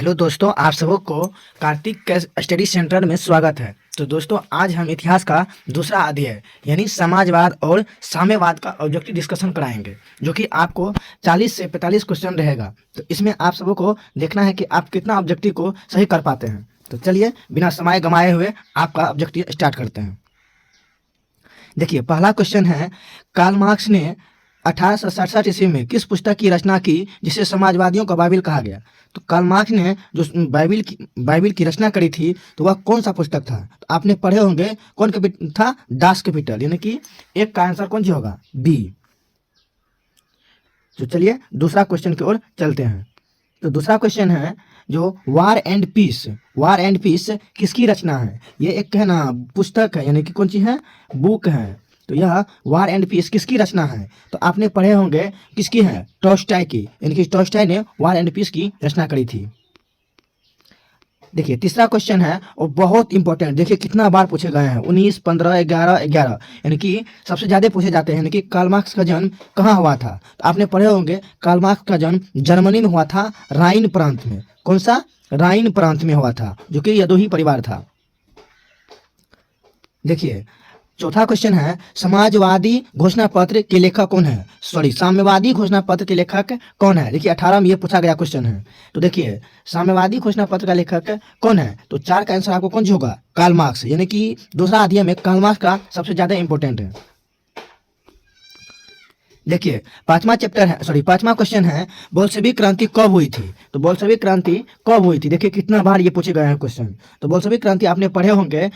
Hello दोस्तों, आप सबों को कार्तिक के स्टडी सेंटर में स्वागत है। तो दोस्तों, आज हम इतिहास का दूसरा अध्याय यानी समाजवाद और साम्यवाद का ऑब्जेक्टिव डिस्कशन कराएंगे, जो कि आपको 40 से 45 क्वेश्चन रहेगा। तो इसमें आप सबों को देखना है कि आप कितना ऑब्जेक्टिव को सही कर पाते हैं। तो चलिए बिना समय गंवाए हुए आपका ऑब्जेक्टिव स्टार्ट करते हैं। देखिए, पहला क्वेश्चन है, कार्ल मार्क्स ने 1867 ईस्वी में किस पुस्तक की रचना की जिसे समाजवादियों का बाइबिल कहा गया? तो कार्ल मार्क्स ने जो बाइबिल की रचना करी थी, तो वह कौन सा पुस्तक था? तो आपने पढ़े होंगे, कौन कैपिटल था? दास कैपिटल, यानी कि एक का आंसर कौन सी होगा? बी। तो चलिए दूसरा क्वेश्चन की ओर चलते हैं। तो दूसरा क्वेश्चन है, जो वार एंड पीस किसकी रचना है? ये एक है ना पुस्तक है, यानी कि कौन सी है? बुक है। तो यह वार एंड पीस किसकी रचना है? तो आपने पढ़े होंगे किसकी है? टॉल्स्टॉय की, यानी कि टॉल्स्टॉय ने वार एंड पीस की रचना करी थी। देखिए तीसरा क्वेश्चन है और बहुत इंपॉर्टेंट, देखिए कितना बार पूछे गए हैं, 19, 15, 11, 11, यानी कि सबसे ज्यादा पूछे जाते हैं। यानी कि कार्ल मार्क्स का जन्म कहाँ हुआ था? तो आपने पढ़े होंगे कार्ल मार्क्स का जन्म जर्मनी में हुआ था, राइन प्रांत में। कौन सा? राइन प्रांत में हुआ था, जो कि यदोही परिवार था। देखिए चौथा क्वेश्चन है, समाजवादी घोषणा पत्र के लेखक कौन है? साम्यवादी घोषणा पत्र के लेखक कौन है? देखिए 18 में ये पूछा गया क्वेश्चन है। तो देखिए साम्यवादी घोषणा पत्र का लेखक कौन है? तो 4 का आंसर आपको कौन सी होगा? कार्ल मार्क्स, यानी कि दूसरा अध्याय में कार्ल मार्क्स का सबसे ज्यादा इंपॉर्टेंट है। देखिए पांचवा क्वेश्चन है, बोल्शेविक क्रांति कब हुई थी? तो बोल्शेविक क्रांति कब हुई थी? देखिए कितना बार ये पूछे गए हैं क्वेश्चन। तो बोल्शेविक क्रांति आपने पढ़े होंगे,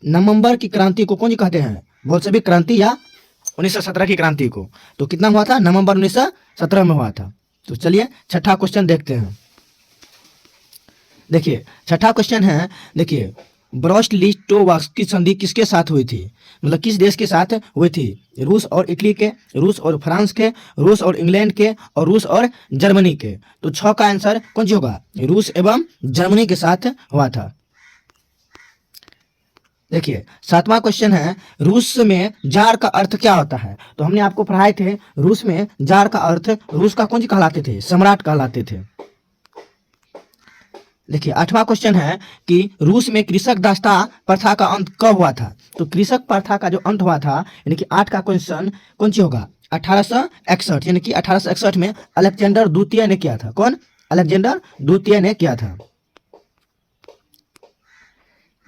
नवंबर की क्रांति को कौन कहते हैं? बोल्शेविक क्रांति या 1917 की क्रांति को। तो कितना हुआ था? नवंबर 1917 में हुआ था। तो चलिए छठा क्वेश्चन देखते हैं। देखिए छठा क्वेश्चन है, देखिए ब्रेस्ट लिस्ट की संधि किसके साथ हुई थी? मतलब किस देश के साथ हुई थी? रूस और इटली के, रूस और फ्रांस के, रूस और इंग्लैंड के, और रूस और जर्मनी के। तो 6 का आंसर कौन सी होगा? रूस एवं जर्मनी के साथ हुआ था। देखिए सातवां क्वेश्चन है, रूस में जार का अर्थ क्या होता है? तो हमने आपको पढ़ाए थे, रूस में जार का अर्थ रूस का कौन सी कहलाते थे? सम्राट कहलाते थे। देखिए आठवां क्वेश्चन है कि रूस में कृषक दासता प्रथा का अंत कब हुआ था? तो कृषक प्रथा का जो अंत हुआ था, यानी कि 8 का क्वेश्चन कौन सी होगा? 1861, यानी कि 1861 में अलेक्जेंडर द्वितीय ने किया था। कौन? अलेक्जेंडर द्वितीय ने किया था।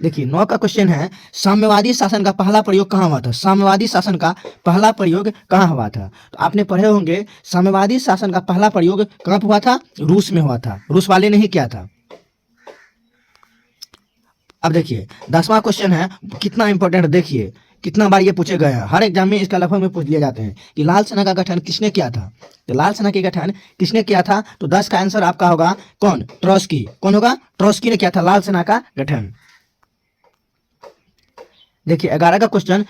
देखिए 9 का क्वेश्चन है, साम्यवादी शासन का पहला प्रयोग कहाँ हुआ था? साम्यवादी शासन का पहला प्रयोग कहाँ हुआ था? तो आपने पढ़े होंगे, साम्यवादी शासन का पहला प्रयोग कहाँ हुआ था? रूस में हुआ था, रूस वाले ने ही किया था। अब देखिए 10वां क्वेश्चन है, कितना इंपॉर्टेंट, देखिए कितना बार ये पूछे गए हैं, हर एग्जाम में इसका लगभग में पूछ लिए जाते हैं कि लाल सेना का गठन किसने किया था? तो लाल सेना के गठन किसने किया था? तो 10 का आंसर आपका होगा कौन? ट्रॉट्स्की। कौन होगा? ट्रॉट्स्की ने किया था लाल सेना का गठन। देखिए 11 का क्वेश्चन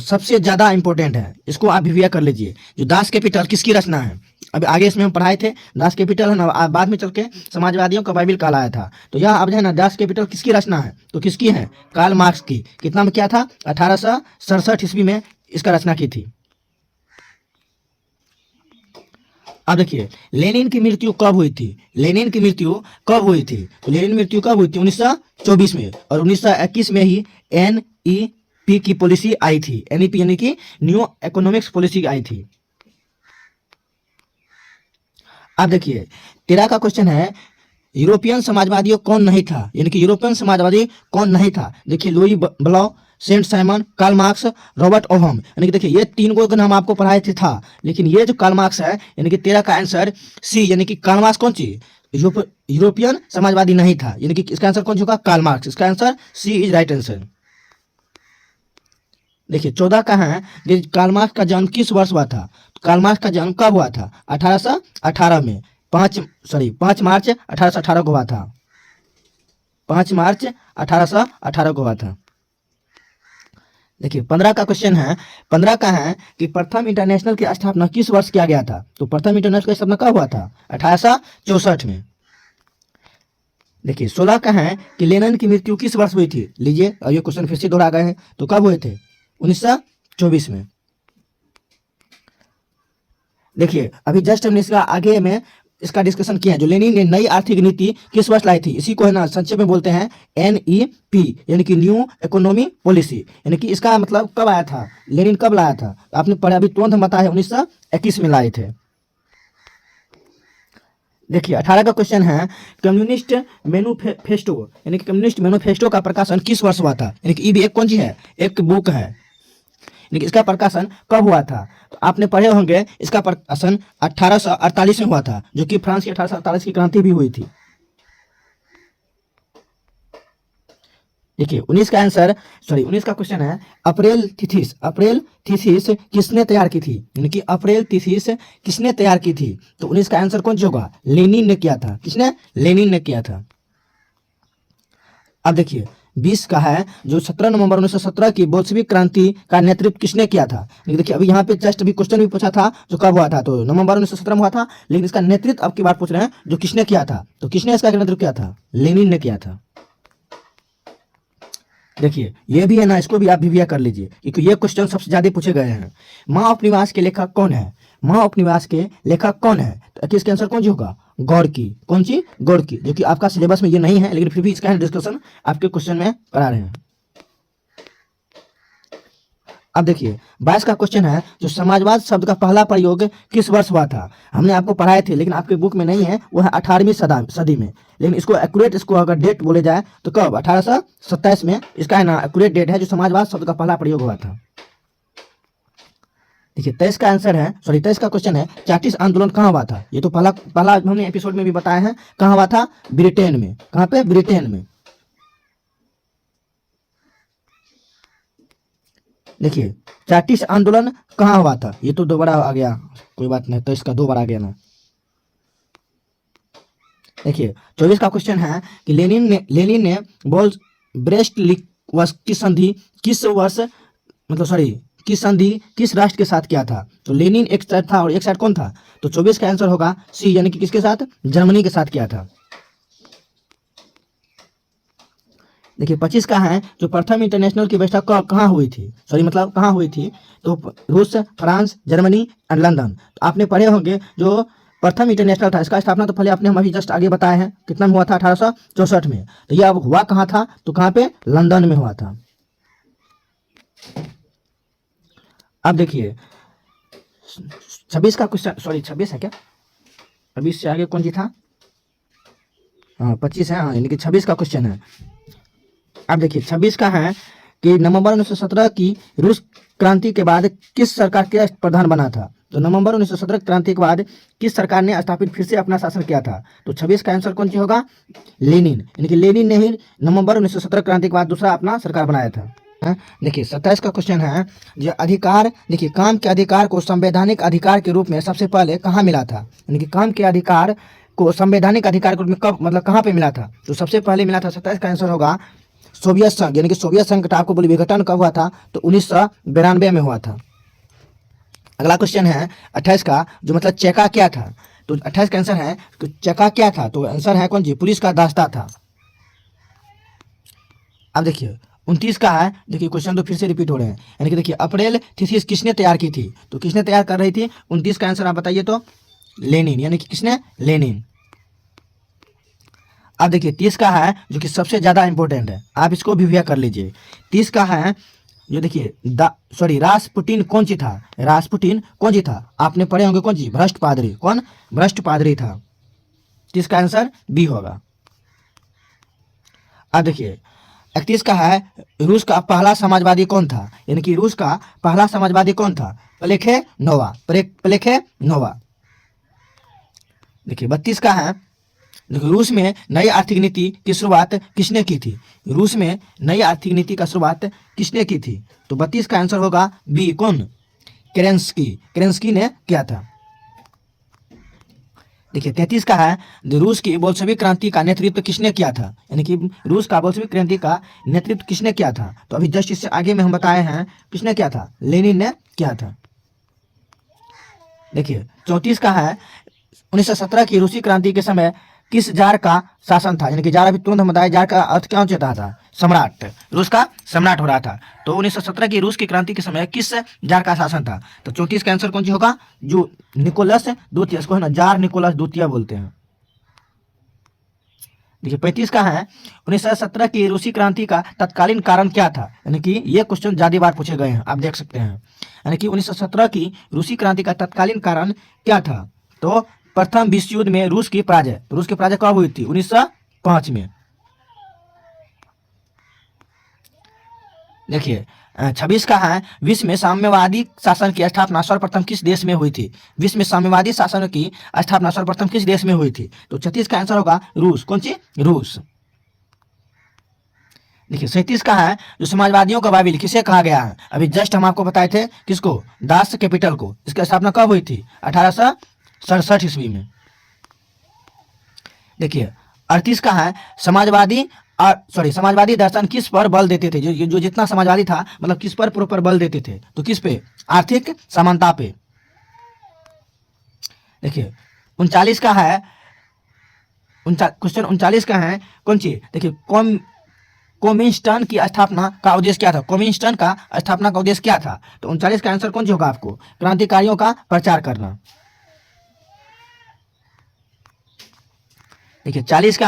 सबसे ज्यादा इंपॉर्टेंट है, इसको आप रिविया कर लीजिए। जो दास कैपिटल किसकी रचना है? अब आगे इसमें हम पढ़ाए थे, दास कैपिटल है ना, बाद में चल के समाजवादियों का बाइबिल कहलाया था। तो यह अब है ना, दास कैपिटल किसकी रचना है? तो किसकी है? कार्ल मार्क्स की। कितना में किया था? 1867 ईस्वी में इसका रचना की थी। अब देखिए लेनिन की मृत्यु कब हुई थी? लेनिन की मृत्यु कब हुई थी? तो लेनिन मृत्यु कब हुई थी? 1924 में, और 1921 में ही NEP की पॉलिसी आई थी। NEP यानी कि न्यू इकोनॉमिक्स पॉलिसी आई थी। अब देखिए 13 का क्वेश्चन है, यूरोपियन समाजवादी कौन नहीं था? यानी कि यूरोपियन समाजवादी कौन नहीं था? देखिए Louis Blanc, Saint Simon, Karl Marx, Robert Owen. यानी कि देखिए ये 3 को नाम आपको पढ़ाए थे था, लेकिन ये जो कार्ल मार्क्स है, यानी कि 13 का आंसर सी, यानी कि कार्ल मार्क्स कौन सी? यूरोपियन समाजवादी नहीं था, यानी कि इसका आंसर कौन सा होगा? Karl Marx. इसका answer C is right answer. देखिए 14 का है कि कार्ल मार्क्स का जन्म किस वर्ष हुआ था? तो कार्ल मार्क्स का जन्म कब हुआ था? 1818 में, 5 मार्च 1818 को हुआ था। 5 मार्च 1818 को हुआ था। देखिए 15 का क्वेश्चन है, 15 का है कि प्रथम इंटरनेशनल की स्थापना किस वर्ष किया गया था? तो प्रथम इंटरनेशनल की स्थापना कब हुआ था? 1864 में। देखिए 16 का है कि लेनिन की मृत्यु किस वर्ष हुई थी? लीजिए अब ये क्वेश्चन फिर से दोहरा गए हैं, तो कब हुए थे? 1924 में। देखिए अभी जस्ट हमने इसका आगे में इसका डिस्कशन किया है। जो लेनिन ने नई आर्थिक नीति किस वर्ष लाई थी, इसी को है ना संक्षेप में बोलते हैं NEP, यानी कि न्यू इकोनॉमी पॉलिसी। यानी कि इसका मतलब कब आया था, लेनिन कब लाया था, आपने पढ़ा अभी तुरंत हम बताया 1921 में लाए थे। देखिए 18 का क्वेश्चन है, कम्युनिस्ट मैनिफेस्टो यानी कि कम्युनिस्ट मैनिफेस्टो का प्रकाशन किस वर्ष हुआ था। यानी कि ये भी एक कौन सी है, एक बुक है। यानी कि इसका प्रकाशन कब हुआ था, तो आपने पढ़े होंगे इसका प्रकाशन 1848 में हुआ था, जो कि फ्रांस की 1848 की क्रांति भी हुई थी। देखिए 19 का आंसर, सॉरी 19 का क्वेश्चन है, अप्रैल थीसिस किसने तैयार की थी। यानी कि अप्रैल थीसिस किसने तैयार की थी, तो 19 का आंसर कौन सा होगा, लेनिन ने किया था। किसने, लेनिन ने किया था। अब देखिए 20 का है, जो 17 नवंबर 1917 की बोल्शेविक क्रांति का नेतृत्व किसने किया था। देखिए अभी यहाँ पे जस्ट अभी क्वेश्चन भी पूछा था जो कब हुआ था, तो नवंबर 1917 में हुआ था, लेकिन इसका नेतृत्व अब की बात पूछ रहे हैं जो किसने किया था, तो किसने इसका नेतृत्व किया था, लेनिन ने किया था। देखिए ये भी है ना, इसको भी आप रिविया कर लीजिए क्योंकि ये क्वेश्चन सबसे ज्यादा पूछे गए हैं। माँ उपनिवास के लेखक कौन है, माँ उपनिवास के लेखक कौन है, तो इसका आंसर कौन सी होगा, गोर्की। कौन सी, गोर्की, जो कि आपका सिलेबस में ये नहीं है लेकिन फिर भी इसका डिस्कशन आपके क्वेश्चन में करा रहे हैं। अब देखिए 22 का क्वेश्चन है, जो समाजवाद शब्द का पहला प्रयोग किस वर्ष हुआ था। हमने आपको पढ़ाए थे लेकिन आपके बुक में नहीं है, वो है 18वीं सदी में, लेकिन इसको एक्यूरेट, इसको अगर डेट बोले जाए तो कब, 1827 में इसका है ना एक्यूरेट डेट है जो समाजवाद शब्द का पहला प्रयोग हुआ था। देखिए 23 का आंसर है, सॉरी 23 का क्वेश्चन है, चार्टिस्ट आंदोलन कहाँ हुआ था। ये तो पहला हमने एपिसोड में भी बताया है, कहाँ हुआ था, ब्रिटेन में। कहाँ पे, ब्रिटेन में। देखिए चार्टिस्ट आंदोलन कहाँ हुआ था, ये तो दोबारा आ गया, कोई बात नहीं, तो इसका 2 बार आ गया ना। देखिए 24 का क्वेश्चन है कि लेनिन ने बोल ब्रेस्ट लिटवास की संधि किस वर्ष, मतलब सॉरी किस संधि किस राष्ट्र के साथ किया था, तो लेनिन एक साइड था और एक साइड कौन था, तो 24 का आंसर होगा सी, यानी कि किसके साथ, जर्मनी के साथ किया था। देखिए 25 का है, जो प्रथम इंटरनेशनल की बैठक कहाँ हुई थी, सॉरी मतलब कहाँ हुई थी, तो रूस, फ्रांस, जर्मनी और लंदन। तो आपने पढ़े होंगे जो प्रथम इंटरनेशनल था, इसका स्थापना तो पहले आपने हम अभी जस्ट आगे बताए हैं, कितना में हुआ था, 1864 में। तो ये अब हुआ कहाँ था, तो कहाँ पे, लंदन में हुआ था। अब देखिए 26 का क्वेश्चन, सॉरी 26 है क्या, 26 से आगे कौन सी था, हाँ 25 है, हाँ यानी कि 26 का क्वेश्चन है। अब देखिए 26 का है कि नवंबर 1917 की रूस क्रांति के बाद किस सरकार के प्रधान बना था, तो नवंबर 1917 क्रांति के बाद किस सरकार ने स्थापित फिर से अपना शासन किया था, तो 26 का आंसर कौन सी होगा, लेनिन। यानी कि लेनिन ने ही नवंबर 1917 क्रांति के बाद दूसरा अपना सरकार बनाया था। देखिए 27 का क्वेश्चन है, जो अधिकार, देखिए काम के अधिकार को संवैधानिक अधिकार के रूप में सबसे पहले कहाँ मिला था। यानी कि काम के अधिकार को संवैधानिक अधिकार के रूप में कब, मतलब कहाँ पे मिला था, तो सबसे पहले मिला था, 27 का आंसर होगा सोवियत संघ। यानी कि सोवियत संघ का आपको बोली विघटन कब हुआ था, तो 1992 में हुआ था। अगला क्वेश्चन है 28 का, जो मतलब चेका क्या था, तो 28 का आंसर है तो चेका क्या था, तो आंसर है कौन जी, पुलिस का दास्ता था। अब देखिए 29 का है, देखिए क्वेश्चन तो फिर से रिपीट हो रहे हैं। यानी कि देखिए अप्रैल थीसिस किसने तैयार की थी, तो किसने तैयार कर रही थी, 29 का आंसर आप बताइए, तो लेनिन। यानी कि किसने, लेनिन। अब देखिए 30 का है, जो कि सबसे ज्यादा इंपॉर्टेंट है, आप इसको भी व्याख्या कर लीजिए। 30 का है, जो देखिए सॉरी रासपुटिन कौन सी था, रासपुटिन कौन सी था, आपने पढ़े होंगे कौन सी, भ्रष्ट पादरी। कौन, भ्रष्ट पादरी था। 30 का आंसर बी होगा। अब देखिए 31 का है, रूस का पहला समाजवादी कौन था, यानी कि रूस का पहला समाजवादी कौन था, प्लेखेनोवा। देखिए 32 का है, देखिए रूस में नई आर्थिक नीति की शुरुआत किसने की थी, रूस में नई आर्थिक नीति का शुरुआत किसने की थी, तो 32 का आंसर होगा बी, कौन, केरेंस्की ने किया था। देखिए 33 का है, रूस की बोल्शेविक क्रांति का नेतृत्व किसने किया था, यानी कि रूस का बोल्शेविक क्रांति का नेतृत्व किसने किया था, तो अभी जस्ट इससे आगे में हम बताए हैं किसने किया था, लेनिन ने किया था। देखिए 34 का है, 1917 की रूसी क्रांति के समय किस जार का शासन था, यानी कि जार अभी तुरंत हम बताए, जार का अर्थ क्या होता था, सम्राट, रूस का सम्राट हो रहा था। तो 1917 की रूस की क्रांति के समय किस जार का शासन था? तो 34 का आंसर कौन सी होगा? जो निकोलस द्वितीय, इसको है ना जार निकोलस द्वितीय बोलते हैं। देखिए 35 का है 1917 की रूसी क्रांति का तत्कालीन कारण क्या था? यानी कि ये क्वेश्चन ज्यादा बार पूछे गए हैं, आप देख सकते हैं। यानी कि 1917 की रूसी क्रांति का तत्कालीन कारण क्या था? तो प्रथम विश्व युद्ध में रूस की पराजय कब हुई थी? 1905 में। देखिए 26 का है विश्व में साम्यवादी शासन की स्थापना सर्वप्रथम किस देश में हुई थी? विश्व में साम्यवादी शासन की स्थापना सर्वप्रथम किस देश में हुई थी? तो 36 का आंसर होगा रूस। कौन सी? रूस। देखिए 37 का है जो समाजवादियों का बाइबिल किसे कहा गया है? अभी जस्ट हम आपको बताए थे, किसको? दास कैपिटल को। इसकी स्थापना कब हुई थी? 1867 ईस्वी में। देखिए 38 का है समाजवादी दर्शन किस पर बल देते थे? जो जितना समाजवादी था, मतलब किस पर प्रॉपर बल देते थे? तो किस पे? आर्थिक समानता पे। देखिए 39 का है क्वेश्चन 39 का है कौन सी? देखिए कोमिंस्टन की स्थापना का उद्देश्य क्या था? कोमिंस्टन का स्थापना का उद्देश्य क्या था? तो 39 का आंसर कौन सी होगा आपको? क्रांतिकारियों का प्रचार करना। देखिए 40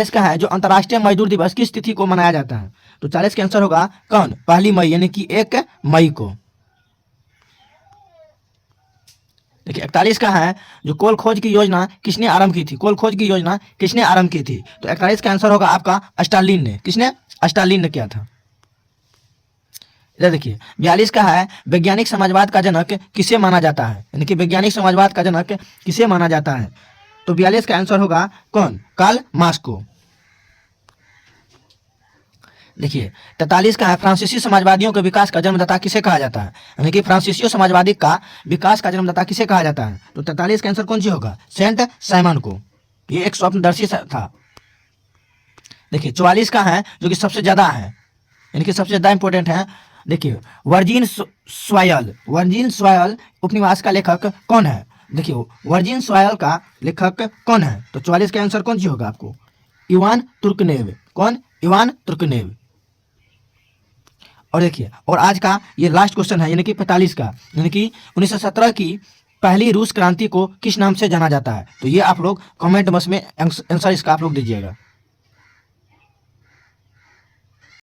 का है जो अंतर्राष्ट्रीय मजदूर दिवस किस तिथि को मनाया जाता है? तो 40 का आंसर होगा कौन? 1 मई, यानी कि 1 मई को। देखिए 41 का है जो कोल खोज की योजना किसने आरंभ की थी? कोल खोज की योजना किसने आरंभ की थी? तो 41 का आंसर होगा आपका स्टालिन ने। किसने? स्टालिन ने किया था। इधर देखिए 42 का है वैज्ञानिक समाजवाद का जनक किसे माना जाता है? यानी कि वैज्ञानिक समाजवाद का जनक किसे माना जाता है? तो 42 का आंसर होगा कौन? कार्ल मार्क्स को। देखिए 43 का है फ्रांसीसी समाजवादियों के विकास का जन्मदाता किसे कहा जाता है? यानी कि फ्रांसीसी समाजवादी का विकास का जन्मदाता किसे कहा जाता है? तो 43 का आंसर कौन सी होगा? सेंट साइमन को। ये एक स्वप्नदर्शी था। देखिए 44 का है जो कि सबसे ज्यादा है, यानी कि सबसे ज्यादा इंपॉर्टेंट है। देखिए वर्जिन सॉयल उपनिवास का लेखक कौन है? देखिए वर्जिन सॉयल का लेखक कौन है? तो 44 का आंसर कौन सी होगा आपको? Ivan Turgenev. कौन? Ivan Turgenev. और देखिए और आज का ये लास्ट क्वेश्चन है, यानी कि 45 का, यानी कि 1917 की पहली रूस क्रांति को किस नाम से जाना जाता है? तो ये आप लोग कमेंट बॉक्स में आंसर इसका आप लोग दीजिएगा।